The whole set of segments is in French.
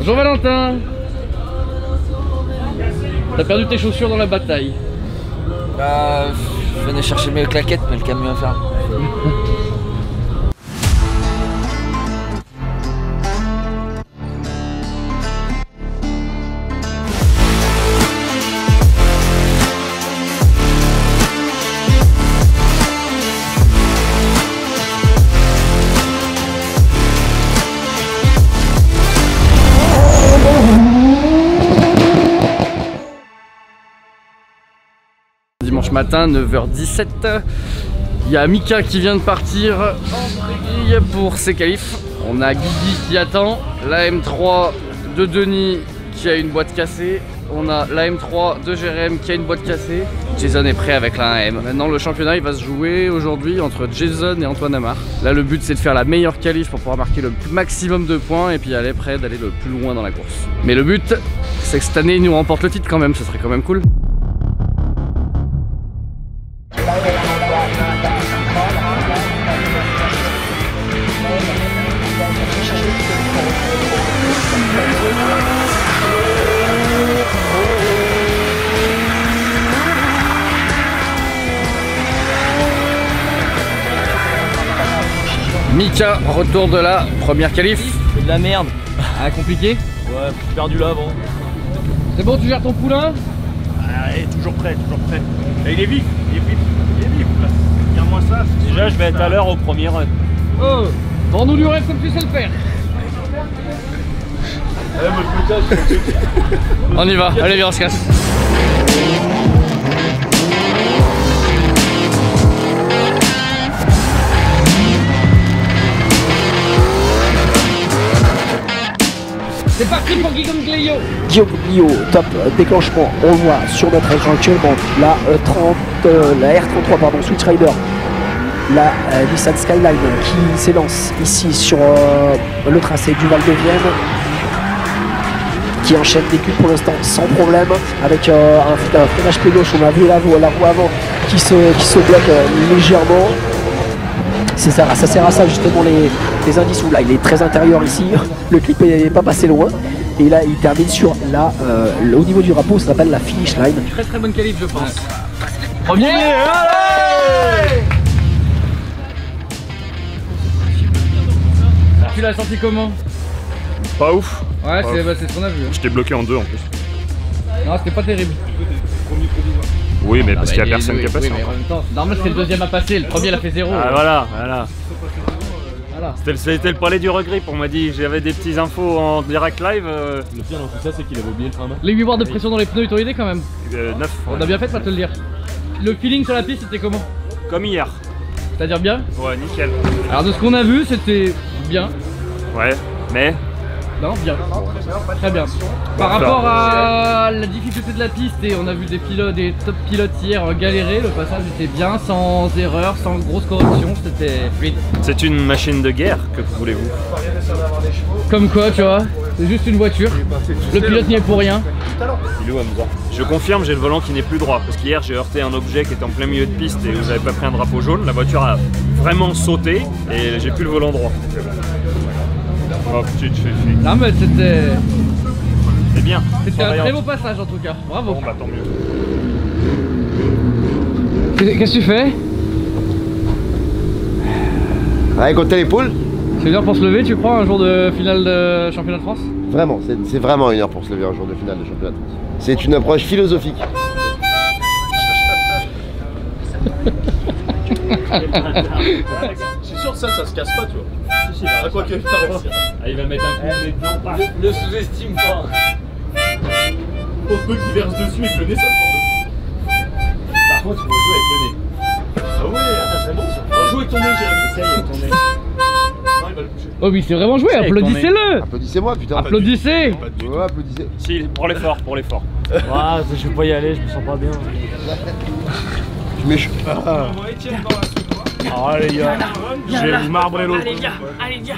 Bonjour Valentin. T'as perdu tes chaussures dans la bataille. Bah, je venais chercher mes claquettes, mais le camion a fermé. Dimanche matin, 9h17, il y a Mika qui vient de partir en brille pour ses qualifs. On a Guigui qui attend, la M3 de Denis qui a une boîte cassée. On a la M3 de Jérém qui a une boîte cassée. Jason est prêt avec la 1M. Maintenant le championnat il va se jouer aujourd'hui entre Jason et Antoine Amar. Là le but c'est de faire la meilleure qualif pour pouvoir marquer le maximum de points et puis aller prêt d'aller le plus loin dans la course. Mais le but c'est que cette année il nous remporte le titre quand même, ce serait quand même cool. Mika, retour de la première qualif. C'est de la merde. Ah, compliqué? Ouais, j'ai perdu là avant. C'est bon, tu gères ton poulain? Ah, il est toujours prêt, toujours prêt. Et il est vif, il est vif, il est vif. Regarde-moi ça. Déjà, je vais être à l'heure au premier run. Oh, vends-nous du rêve comme tu sais le faire. On y va, allez viens on se casse. C'est parti pour Guillaume Glio. Guillaume Glio, top déclenchement. On voit sur notre écran actuellement la R33 pardon, Switch Rider, la Nissan Skyline qui s'élance ici sur le tracé du Val de Vienne, qui enchaîne des culs pour l'instant sans problème avec un freinage pied gauche. On a vu la roue avant qui se bloque légèrement. Ça sert à ça justement les indices où là il est très intérieur ici, le clip n'est pas passé loin et là il termine sur la, au niveau du drapeau ça s'appelle la finish line. Très très bonne qualif je pense. Premier, allez. Tu l'as senti comment? Pas ouf. Ouais c'est ce qu'on a vu. Hein. J'étais bloqué en deux en plus. Non c'était pas terrible. Oui mais parce qu'il n'y a personne qui a passé. Oui, mais en même temps, normal c'est le deuxième à passer, le premier il a fait 0. Ah voilà. C'était le palais du regret, on m'a dit, j'avais des petits infos en direct live. Le pire dans tout ça c'est qu'il avait oublié le frein à main. Les 8 bars de pression dans les pneus ils t'ont aidé quand même. 9. On a bien fait de pas te le dire. Le feeling sur la piste c'était comment? Comme hier. C'est-à-dire bien? Ouais nickel. Alors de ce qu'on a vu c'était bien. Ouais mais... Non, bien. Très bien. Par rapport à la difficulté de la piste, et on a vu des top pilotes hier galérer, le passage était bien, sans erreur, sans grosse correction, c'était fluide. C'est une machine de guerre, que voulez-vous? Comme quoi, tu vois, c'est juste une voiture, le pilote n'y est pour rien. Je confirme, j'ai le volant qui n'est plus droit, parce qu'hier j'ai heurté un objet qui était en plein milieu de piste et vous n'avez pas pris un drapeau jaune, la voiture a vraiment sauté et j'ai plus le volant droit. Oh, non mais c'était... C'est bien. C'était un très beau passage en tout cas, bravo. Bon bah tant mieux. Qu'est-ce que tu fais? Ouais, compter les poules. C'est une heure pour se lever, tu crois, un jour de finale de championnat de France? Vraiment, c'est vraiment une heure pour se lever un jour de finale de championnat de France. C'est une approche philosophique. Je suis sûr que ça se casse pas, tu vois. Si, ah, quoi que, il va mettre un coup dedans. Le sous-estime pas. Pour peu qu'il verse dessus et que le nez ça le Par contre, il faut jouer avec le nez. Ah ouais, ça serait bon ça. Joue avec ton nez, Jérémy. Essaye avec ton nez. Non, il va le toucher. Oh oui, c'est vraiment joué, applaudissez-le. Applaudissez-moi, putain. Applaudissez. Ouais, applaudissez. Si, pour l'effort, pour l'effort. Ah, je vais pas y aller, je me sens pas bien. Je mets chaud. Ah les gars, je vais vous marbrer l'eau. Allez viens.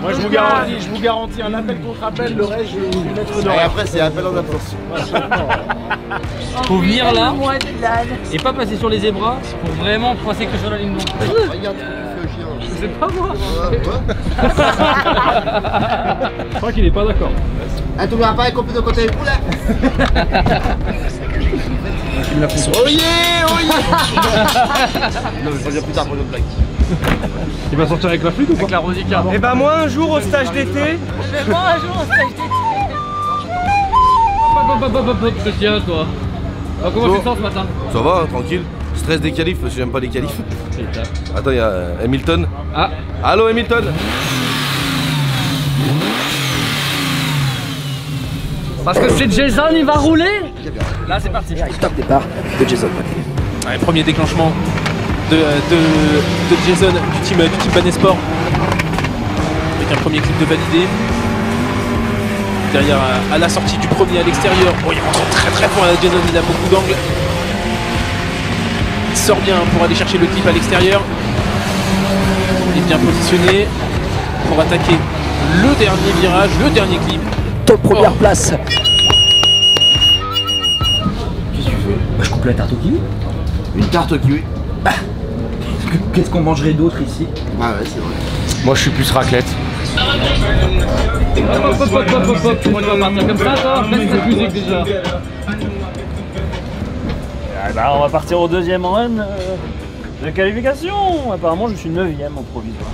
Moi Je vous garantis un appel contre appel, le reste je vais vous mettre Et dedans. après, c'est appel en absence. Faut venir là et pas passer sur les zébras pour vraiment passer que sur la ligne blanche. Regarde ce que tu fais au chien. C'est pas moi. Je crois qu'il est pas d'accord. Ah, tu m'as pas compris de côté poulet. Oyez, oyez. Non, mais je reviens plus tard pour une autre blague. Il va sortir avec la flûte ou pas? Avec la Rosica. Et bah moi un jour au stage d'été. Moi un jour on stage d'été. Je tiens toi. Alors, comment tu te sens ce matin? Ça va, hein, tranquille. Stress des qualifs parce que j'aime pas les qualifs. Attends, il y a Hamilton. Ah. Allô Hamilton. Parce que c'est Jason, il va rouler. Là c'est parti. Top départ de Jason. Ouais, premier déclenchement de Jason du team Banesport. Avec un premier clip de validé. Derrière à la sortie du premier à l'extérieur. Oh, il rentre très très fort à Jason, il a beaucoup d'angles. Il sort bien pour aller chercher le clip à l'extérieur. Il est bien positionné pour attaquer le dernier virage, le dernier clip. Top première place. Qu'est-ce que tu fais? Bah, je coupe la tarte au kiwi. Une tarte au kiwi. Qu'est-ce qu'on mangerait d'autre ici? Ah ouais, c'est vrai. Moi je suis plus raclette. Hop, comment tu vas partir comme ça toi? Laisse cette musique déjà. Bah, on va partir au deuxième run de qualification. Apparemment je suis 9ème en provisoire.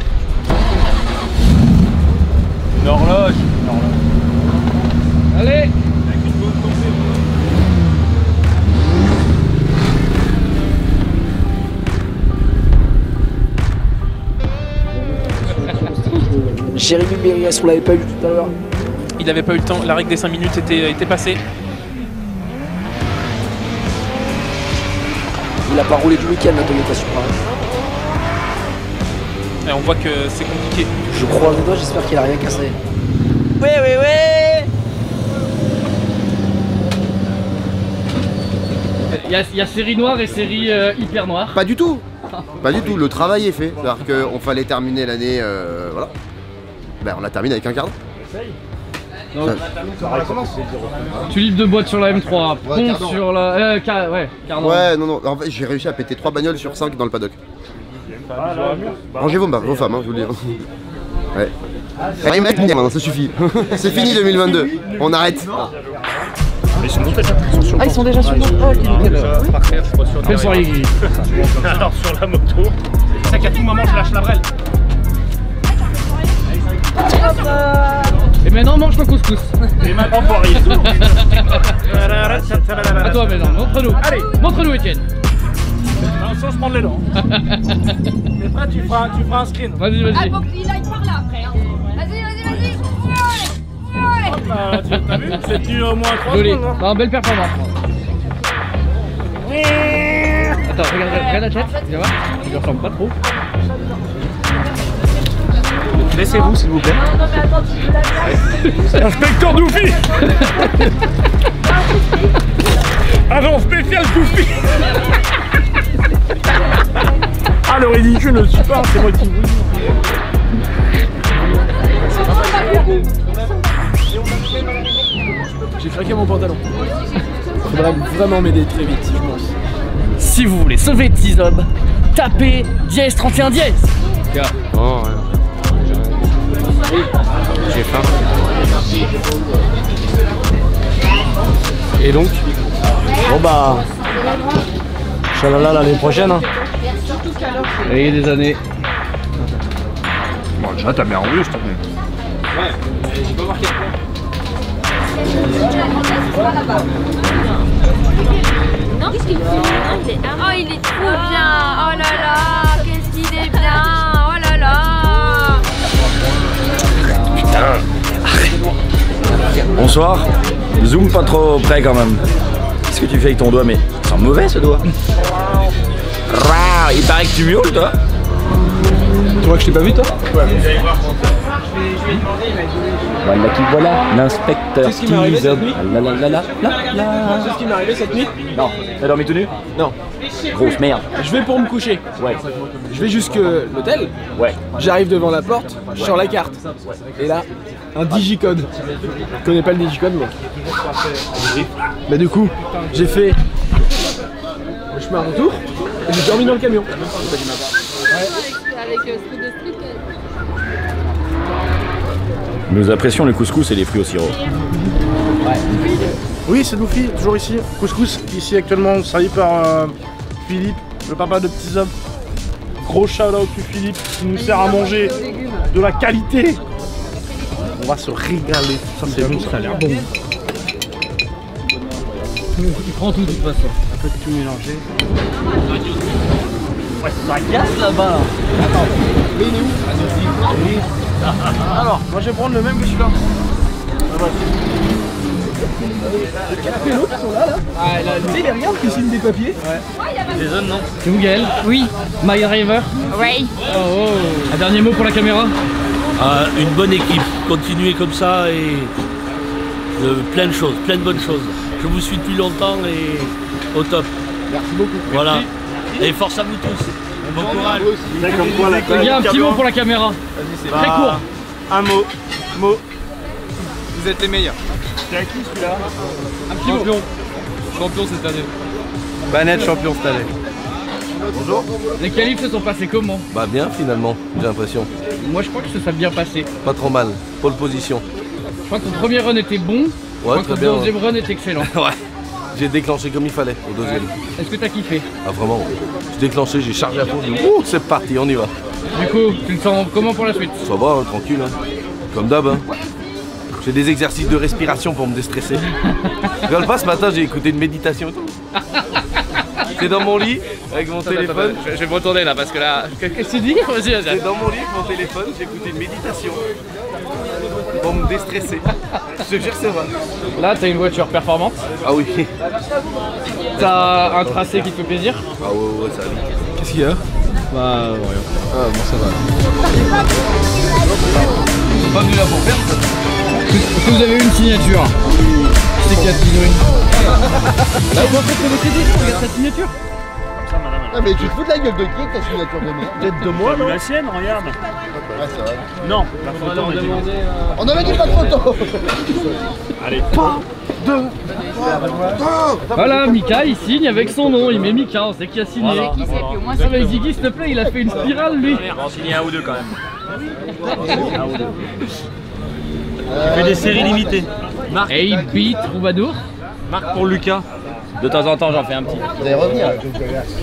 Une horloge. Allez. Jérémy Mériès, on l'avait pas eu tout à l'heure. Il n'avait pas eu le temps, la règle des 5 minutes était passée. Il a pas roulé du week-end la Toyota Supra. Et on voit que c'est compliqué. Je croise les doigts, j'espère qu'il a rien cassé. Il y a série noire et série hyper noire. Pas du tout. Pas du tout. Le travail est fait. C'est-à-dire qu'on fallait terminer l'année. Voilà. Ben, on l'a terminé avec un quart d'heure. Donc, tulipe de boîte sur la M3, pont sur la. Ouais, non. En fait, j'ai réussi à péter 3 bagnoles sur 5 dans le paddock. Rangez vos femmes, hein, je vous le dis. Ouais. Allez, mec, maintenant, ça suffit. C'est fini 2022. On arrête. Ils sont montés, attention. Ah ils sont déjà sur le nickel. Quelle soirée gris. Alors sur la moto. C'est ça qu'à tout moment je lâche la brelle. Et maintenant mange ton couscous. Et maintenant Paris. À toi maintenant, montre-nous. Allez, montre-nous Etienne. Sans se prendre les dents. Mais après tu feras un screen. Vas-y. Ah faut qu'il aille par là après hein. Vas-y. T'as vu? C'est tenu au moins 3 Joli. secondes. Non, belle performance. Attends, regarde la tête. Tu vas voir. Tu lui ressembles pas trop. Laissez-vous s'il vous plaît. Non mais attends tu peux la Inspecteur Doufy. Agent spécial Doufy. Ah le ridicule ne suit pas, c'est moi qui vous dis. J'ai craqué mon pantalon. Faudrait vraiment m'aider très vite, je pense. Si vous voulez sauver T-Zob, tapez dièse 31 dièse. Oh ouais. J'ai faim. Et donc? Bon bah... Chalala l'année prochaine hein. Et des années. Bon déjà t'as bien envie je t'en prie. Ouais, j'ai pas marqué. Non, qu'est-ce qu'il fait? Oh, il est trop bien. Oh là là, qu'est-ce qu'il est bien. Oh là là. Bonsoir. Zoom pas trop près quand même. Qu'est-ce que tu fais avec ton doigt? Mais c'est mauvais ce doigt. Il paraît que tu miaules toi. Tu vois que je t'ai pas vu toi? Voilà qui voilà, l'inspecteur. C'est ce qui m'est arrivé cette nuit? C'est ce qui m'est arrivé cette nuit? Non, t'as dormi tout nu? Non. Grosse merde. Je vais pour me coucher. Ouais. Je vais jusque l'hôtel. Ouais. J'arrive devant la porte, je sors la carte. Et là, un digicode. Je connais pas le digicode moi. Mais du coup, j'ai fait le chemin retour et j'ai dormi dans le camion. Avec Street de Street. Nous apprécions les couscous et les fruits au sirop. Oui, c'est Doufi, toujours ici. Couscous, ici actuellement, servi par Philippe, le papa de petits hommes. Gros shout-out to Philippe qui nous sert à manger de la qualité. On va se régaler. Ça c'est bon, ça a l'air bon. Tu prends tout de toute façon. Un peu tout mélanger. Ouais, ça gasse là-bas. Attends, mais il est où? Alors, moi je vais prendre le même que celui-là. Quel pélo qui sont là Ah, là, tu sais, les regards qui signent des papiers. Ouais. Des zones, non? C'est vous, Gaël? Oui. My Driver? Oui. Oh. Un dernier mot pour la caméra? Une bonne équipe. Continuez comme ça et plein de choses, plein de bonnes choses. Je vous suis depuis longtemps et au top. Merci beaucoup. Voilà. Et force à vous tous. Bon courage. Il y a un petit mot pour la caméra. Vas-y, c'est très court. Un mot. Vous êtes les meilleurs. C'est à qui celui-là? Un petit Champion. Champion cette année. Banette champion cette année. Bonjour. Les qualifs se sont passés comment? Bah bien finalement, j'ai l'impression. Moi je crois que ça s'est bien passé. Pas trop mal. Pole position. Je crois que ton premier run était bon. Je crois que ton deuxième run était excellent. Ouais. J'ai déclenché comme il fallait au deuxième. Est-ce que t'as kiffé? Ah vraiment. J'ai déclenché, j'ai chargé à fond. Ouh, c'est parti, on y va. Du coup, tu te sens comment pour la suite? Ça va, hein, tranquille. Hein. Comme d'hab. Hein. J'ai des exercices de respiration pour me déstresser. Regarde pas, ce matin j'ai écouté une méditation et tout. J'étais dans mon lit avec mon téléphone. Je vais me retourner là parce que là. Qu'est-ce que tu dis? Vas-y, J'étais dans mon lit avec mon téléphone, j'ai écouté une méditation pour me déstresser. Je te jure, c'est vrai. Là, t'as une voiture performante. Ah oui. T'as un tracé qui te fait plaisir. Ah ouais, ça va. Qu'est-ce qu'il y a? Bah, rien. Ah bon, ça va. Pas venu là pour faire. Est-ce que vous avez une signature? C'est qu'il y a Pinouine. Là, vous en faites le crédit, regarde sa signature. Ah mais tu te fous de la gueule de qui avec ta signature de merde? Peut-être de moi, non? La sienne, regarde. Ouais, c'est vrai. Non, la photo, on a dit non. On avait dit pas de photo. Allez. Voilà, Mika il signe avec son nom, il met Mika, on sait qui a signé. Voilà. Qui c'est, puis au moins Ça va, Ziggy, s'il te plaît, il a fait une spirale lui. On va en signer un ou deux quand même. Il fait des séries limitées. Marc. AB Troubadour. Marc pour Lucas. De temps en temps, j'en fais un petit. Vous allez revenir.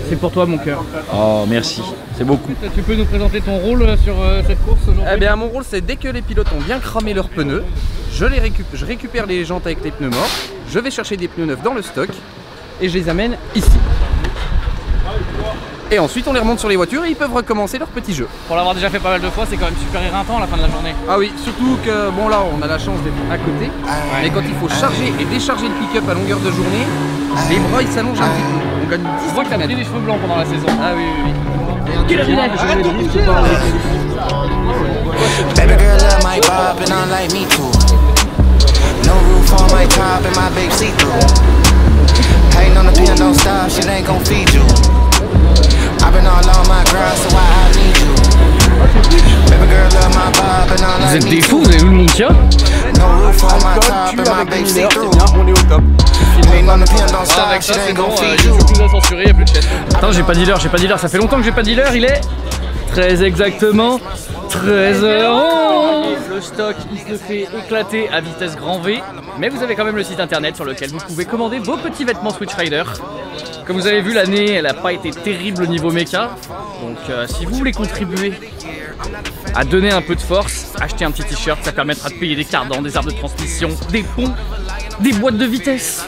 C'est pour toi mon cœur. Oh, merci. C'est beaucoup. Tu peux nous présenter ton rôle sur cette course aujourd'hui? Eh bien, mon rôle, c'est dès que les pilotes ont bien cramé leurs pneus, je récupère les jantes avec les pneus morts, je vais chercher des pneus neufs dans le stock et je les amène ici. Et ensuite, on les remonte sur les voitures et ils peuvent recommencer leur petit jeu. Pour l'avoir déjà fait pas mal de fois, c'est quand même super éreintant à la fin de la journée. Ah oui, surtout que, bon là, on a la chance d'être à côté, mais quand il faut charger et décharger le pick-up à longueur de journée, les bras ils s'allongent un petit peu. On gagne 10 Je vois que t'as pris des cheveux blancs pendant la saison. Ah oui, oui, oui. Baby girl love my bob and I like me too. No roof on my top and my big see-through. Hating on the pen, don't stop, shit ain't gon' feed you. I've been all on my grind, so why I need you. Baby girl love my bob and I Vous like êtes me des too. fous, vous avez vu le Montia? No roof on my top and my big see-through. On est au top. Hating on the pen, don't stop, Avec shit ça, c'est ain't bon, gon' il feed you. faut plus à censurer, il n'y a plus de chaîne. Attends, j'ai pas dealer, ça fait longtemps que j'ai pas dealer, il est très exactement 13h11. Le stock, il se fait éclater à vitesse grand V, mais vous avez quand même le site internet sur lequel vous pouvez commander vos petits vêtements Switch Rider. Comme vous avez vu, l'année, elle n'a pas été terrible au niveau méca, donc si vous voulez contribuer à donner un peu de force, achetez un petit t-shirt, ça permettra de payer des cardans, des arbres de transmission, des ponts, des boîtes de vitesse.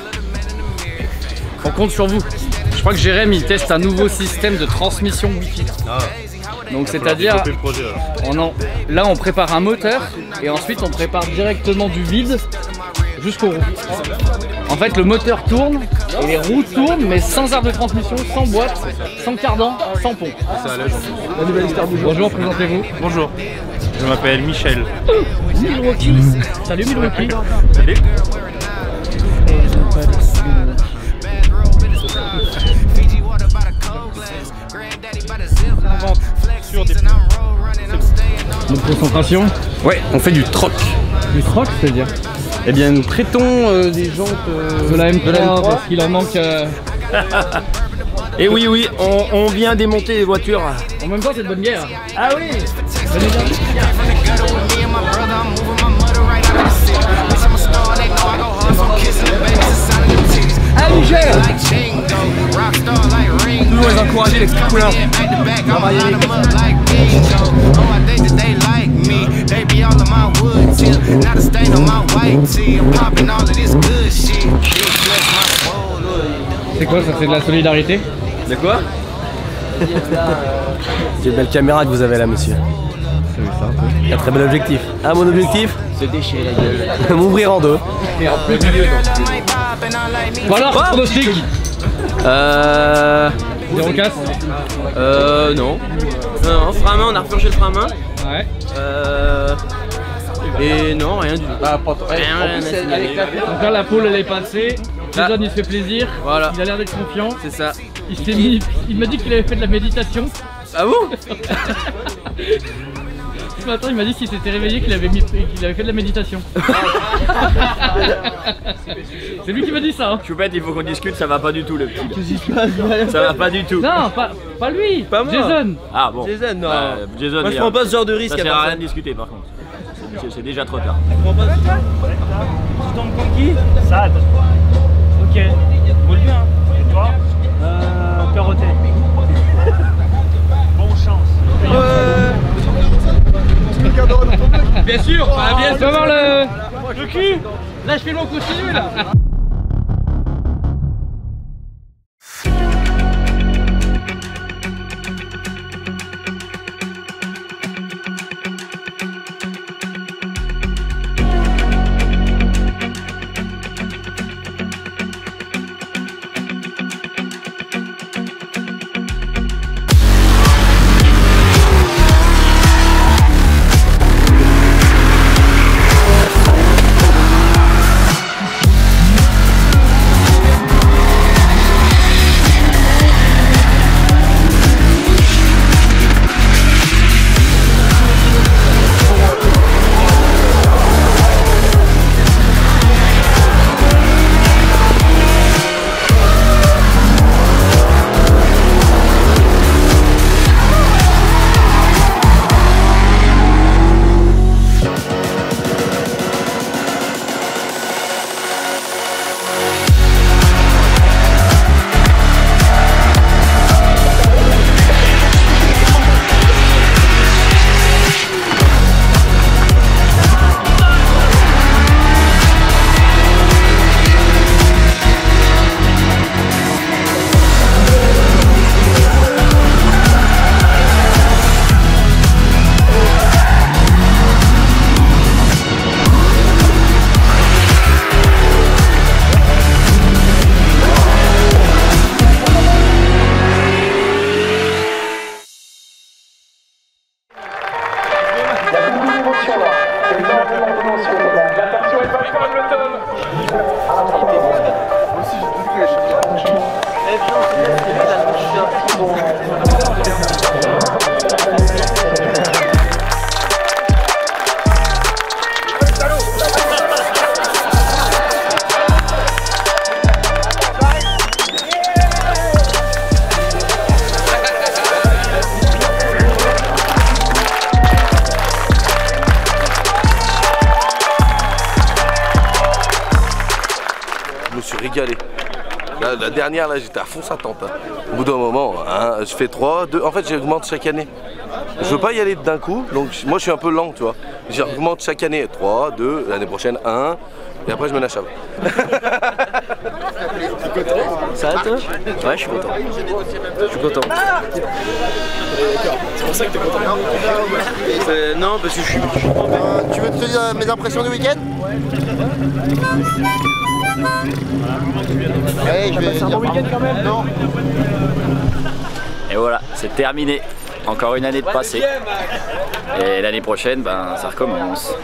On compte sur vous. Je crois que Jérém il teste un nouveau système de transmission Wi-Fi. Donc c'est-à-dire, là on prépare un moteur et ensuite on prépare directement du vide jusqu'aux roues. En fait le moteur tourne et les roues tournent mais sans arbre de transmission, sans boîte, sans cardan, sans pont. La nouvelle histoire du jour. Bonjour, présentez-vous. Bonjour. Je m'appelle Michel. Milwaukee. Salut Milwaukee. Salut. Sur des Notre concentration. Ouais, on fait du troc. Du troc, c'est-à-dire? Eh bien, nous prêtons des jantes de la M3 parce qu'il en manque. Et oui, on vient démonter les voitures. En même temps, c'est de bonne guerre. Ah oui. From the gutter with me and my brother, I'm moving my mother les petits poulains. C'est quoi ça? C'est de la solidarité? De quoi? Quelle belle caméra que vous avez là, monsieur. Un très bel objectif. Ah, mon objectif? Se déchirer la gueule. M'ouvrir en deux. Et en plein milieu. Voilà, pronostic. Zéro casse. Non. Non, frein à main, on a repurgé le frein à main. Ouais. Et non, rien du tout. Bah, pas rien. Donc là, la pole elle est passée. Jason il se fait plaisir. Voilà. Il a l'air d'être confiant. C'est ça. Il m'a dit qu'il avait fait de la méditation. Ah bon? Ce matin, il m'a dit qu'il s'était réveillé qu'il avait fait de la méditation. C'est lui qui m'a dit ça. Hein. Choupette, il faut qu'on discute, ça va pas du tout le petit. Qu'est-ce qui se passe? Ça va pas du tout. Non, pas lui. Pas moi. Jason. Ah bon. Jason, non. Jason, moi je prends pas ce genre de risque. Ça sert à rien de discuter par contre. C'est déjà trop tard. Tu prends pas ce genre? Tu tombes contre qui? Sad. Ok. Roule bien. Et toi? Perrotet. Bonne chance. Bien sûr, bien sûr. Tu vas voir le cul. Là je fais long continu là. Régalé. La dernière là j'étais à fond sa tente. Hein. Au bout d'un moment, hein, je fais 3, 2. En fait j'augmente chaque année. Je veux pas y aller d'un coup, donc moi je suis un peu lent, tu vois. J'augmente chaque année 3, 2, l'année prochaine 1, et après je me nachave. Ça va toi? Ouais, je suis content. Je suis content. C'est pour ça que t'es content? Non, parce que je suis... Tu veux te dire mes impressions du week-end? Ouais, je vais passer un bon week-end quand même. Non. Et voilà, c'est terminé. Encore une année de passé. Et l'année prochaine, ben, ça recommence.